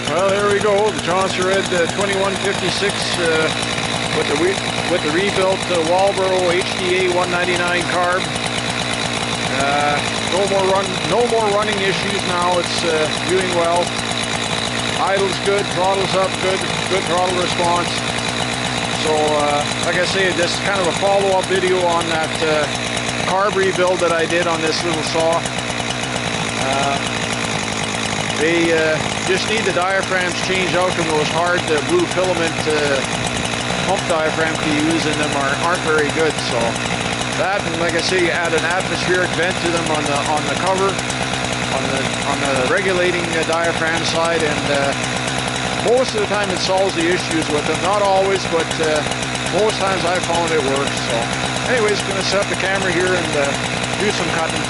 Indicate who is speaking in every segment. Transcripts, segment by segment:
Speaker 1: Well, there we go, the Jonsered 2156 with the rebuilt Walbro HDA199 carb. No more running issues now. It's doing well. Idle's good, throttle's up good throttle response. So like I say, this is kind of a follow-up video on that carb rebuild that I did on this little saw. They just need the diaphragms changed out from those hard blue filament pump diaphragms to use, and them aren't very good. So that, and like I say, add an atmospheric vent to them on the cover, on the regulating diaphragm side, and most of the time it solves the issues with them. Not always, but most times I found it works. So anyways, going to set up the camera here and do some cutting.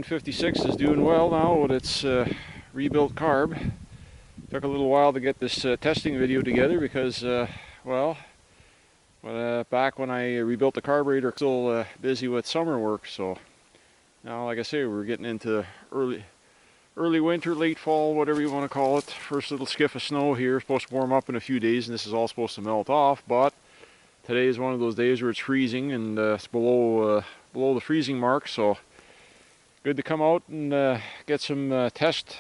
Speaker 1: HDA156 is doing well now with its rebuilt carb. Took a little while to get this testing video together because, back when I rebuilt the carburetor, still busy with summer work. So now, like I say, we're getting into early winter, late fall, whatever you want to call it. First little skiff of snow here. Supposed to warm up in a few days, and this is all supposed to melt off. But today is one of those days where it's freezing, and it's below the freezing mark. So good to come out and get some test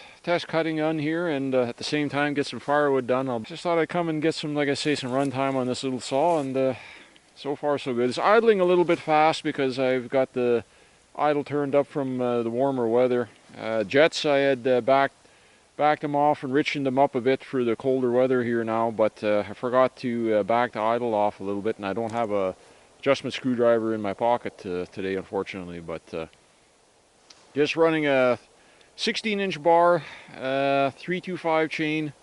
Speaker 1: cutting done here, and at the same time get some firewood done. I just thought I'd come and get some, like I say, some run time on this little saw, and so far so good. It's idling a little bit fast because I've got the idle turned up from the warmer weather. Jets, I had backed them off and richened them up a bit for the colder weather here now, but I forgot to back the idle off a little bit, and I don't have a adjustment screwdriver in my pocket today, unfortunately. But just running a 16-inch bar, 325 chain.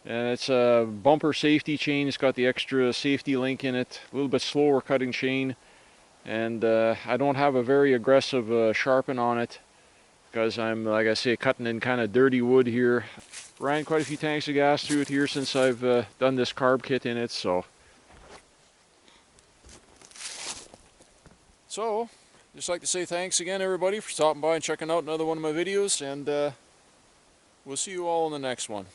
Speaker 1: It's a bumper safety chain. It's got the extra safety link in it. A little bit slower cutting chain, and I don't have a very aggressive sharpen on it because I'm, like I say, cutting in kind of dirty wood here. Ran quite a few tanks of gas through it here since I've done this carb kit in it. So just like to say thanks again, everybody, for stopping by and checking out another one of my videos, and we'll see you all in the next one.